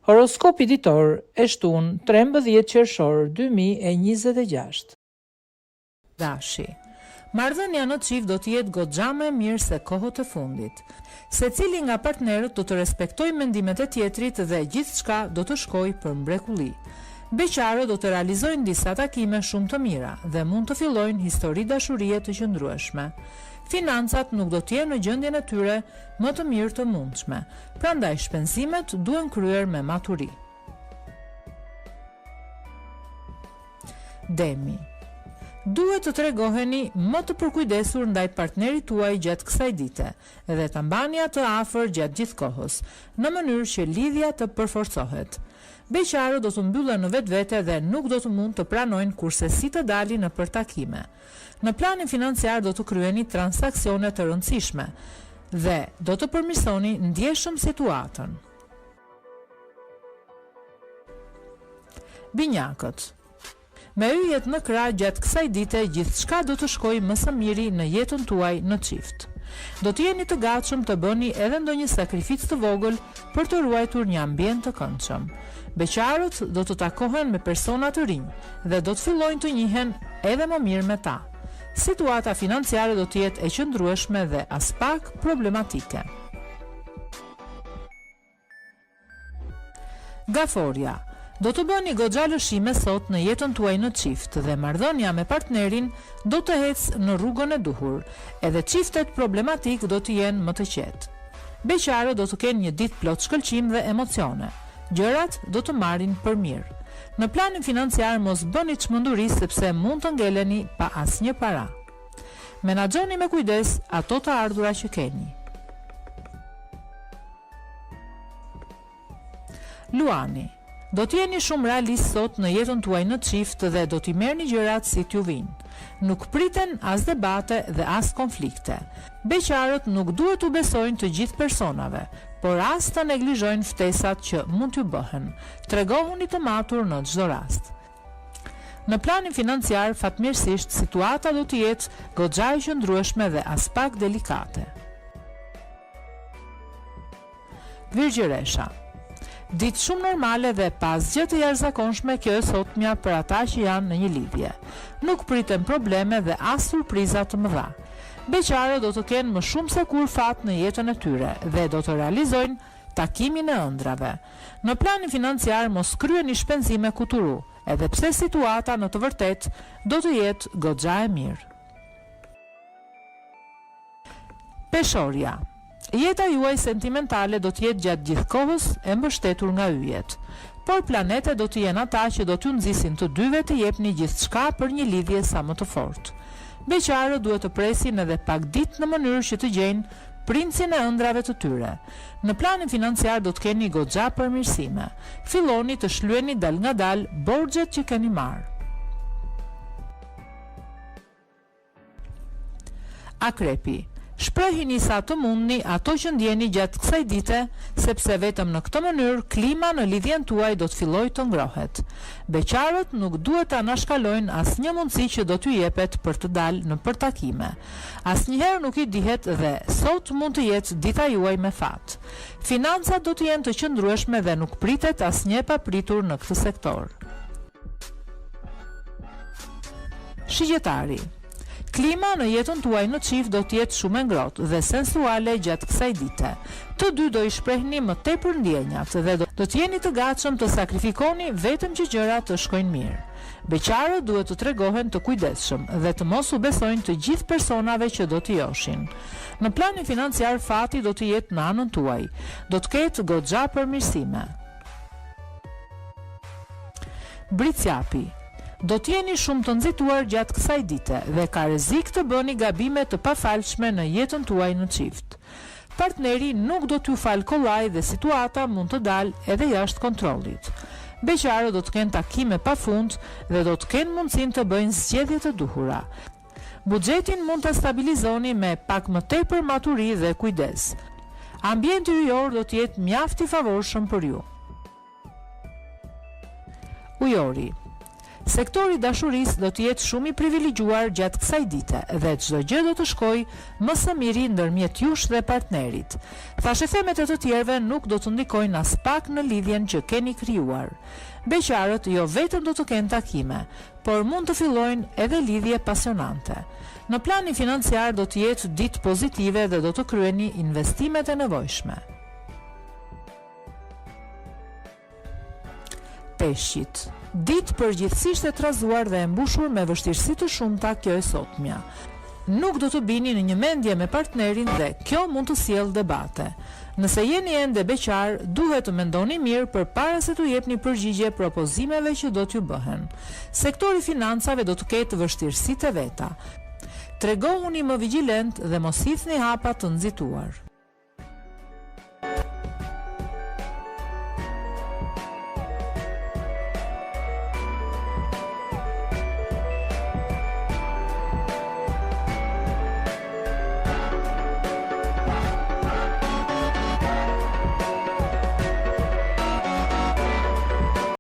Horoskopi ditor e shtunë 13 qershor 2026. Dashi. Marrëdhënia në çift do të jetë goxha më e mirë se kohët e fundit. Secili nga partnerët do të respektojë mendimet e tjetrit dhe gjithçka do të shkojë për mrekulli. Beqarët do të realizojnë disa takime shumë të mira dhe mund të fillojnë histori dashurie të qëndrueshme. Financat nuk do të jenë në gjendjen e tyre më të mirë të mundshme, prandaj shpenzimet duhen kryer me maturi. Demi. Duhet të tregoheni më të përkujdesur ndaj partnerit tuaj gjatë kësaj dite dhe ta mbani atë afër gjatë gjithë kohës, në mënyrë që lidhja të përforcohet. Beqarët do të mbyllen në vetvete dhe nuk do të mund të pranojnë kurse si të dalin në përtakime. Në planin financiar do të kryeni transaksione të rëndësishme dhe do të përmirësoni ndjeshëm situatën. Binjakët. Me yjet në krah gjatë kësaj dite gjithçka do të shkojë më së miri në jetën tuaj në çift. Do të jeni të gatshëm të bëni edhe ndonjë sakrificë të vogël për të ruajtur një ambient të këndshëm. Beqarët do të takohen me persona të rinj dhe do të fillojnë të njihen edhe më mirë me ta. Situata financiare do të jetë e qëndrueshme dhe as pak problematike. Gaforia. Do të bëni goxha lëshime sot në jetën tuaj në çift dhe marrëdhënia me partnerin do të ecë në rrugën e duhur, edhe çiftet problematik do të jenë më të qetë. Beqarët do të kenë një ditë plot shkëlqim dhe emocione. Gjërat do të marrin për mirë. Në planin financiar mos bëni çmenduri sepse mund të ngeleni pa asnjë para. Menaxhoni me kujdes ato të ardhura që keni. Luani. Do të jeni shumë realist sot në jetën tuaj në çift dhe do t'i merrni gjërat si t'ju vinë. Nuk priten as debate dhe as konflikte. Beqarët nuk duhet u besojnë të gjithë personave, por as të neglizhojnë ftesat që mund t'ju bëhen. Tregohuni të matur në çdo rast. Në planin financiar, fatmirësisht, situata do të jetë goxha e qëndrueshme dhe as pak delikate. Virgjëresha. Ditë shumë normale dhe pas gjë të jashtëzakonshme, kjo e sotmja për ata që janë në një lidhje. Nuk priten probleme dhe as surpriza të mëdha. Beqarët do të kenë më shumë se kur fat në jetën e tyre dhe do të realizojnë takimin e ëndrave. Në planin financiar mos kryeni shpenzime kuturu, edhe pse situata në të vërtetë do të jetë goxha e mirë. Peshorja. Jeta juaj sentimentale do të jetë gjatë gjithë kohës e mbështetur nga yjet, por planetet do të jenë ata që do t'ju nxisin të dyve të jepni gjithçka për një lidhje sa më të fortë. Beqarët duhet të presin edhe pak ditë në mënyrë që të gjejnë princin e ëndrave të tyre. Në planin financiar do të keni goxha përmirësime. Filloni të shlyeni dal nga dal borxhet që keni marrë. Akrepi. Shprehini sa të mundni ato që ndjeni gjatë kësaj dite, sepse vetëm në këtë mënyrë klima në lidhjen tuaj do të fillojë të ngrohet. Beqarët nuk duhet ta anashkalojnë asnjë mundësi që do t'ju jepet për të dalë në përtakime. Asnjëherë nuk i dihet dhe sot mund të jetë dita juaj me fat. Financat do të jenë të qëndrueshme dhe nuk pritet asnjë e papritur në këtë sektor. Shigjetari. Klima në jetën tuaj në çift do të jetë shumë e ngrohtë dhe sensuale gjatë kësaj dite. Të dy do i shprehni më tepër ndjenjat dhe do të jeni të gatshëm të sakrifikoni vetëm që gjërat të shkojnë mirë. Beqarët duhet të tregohen të kujdesshëm dhe të mos u besojnë të gjithë personave që do t'i joshin. Në planin financiar fati do të jetë në anën tuaj. Do të ketë goxha përmirësime. Bricjapi. Do t'jeni shumë të nxituar gjatë kësaj dite dhe ka rrezik të bëni gabime të pafalshme në jetën tuaj në çift. Partneri nuk do t'ju falë kollaj dhe situata mund të dalë edhe jashtë kontrollit. Beqarët do të kenë takime pafund dhe do të kenë mundësinë të bëjnë zgjedhje të duhura. Buxhetin mund ta stabilizoni me pak më tepër maturi dhe kujdes. Ambienti yjor do të jetë mjaft i favorshëm për ju. Ujori. Sektori dashurisë do të jetë shumë i privilegjuar gjatë kësaj dite dhe çdo gjë do të shkojë më së miri ndërmjet jush dhe partnerit. Thashëthemet e të tjerëve nuk do të ndikojnë as pak në lidhjen që keni krijuar. Beqarët jo vetëm do të kenë takime, por mund të fillojnë edhe lidhje pasionante. Në planin financiar do të jetë ditë pozitive dhe do të kryeni investimet e nevojshme. Peshqit. Ditë përgjithsisht e trazuar dhe e mbushur me vështirësi të shumta kjo e sotmja. Nuk do të bini në një mendje me partnerin dhe kjo mund të sjellë debate. Nëse jeni ende beqar, duhet të mendoni mirë përpara se t'u jepni përgjigje propozimeve që do t'ju bëhen. Sektori financave do të ketë vështirësitë e veta. Tregohuni më vigjilent dhe mos hidhni hapa të nxituar.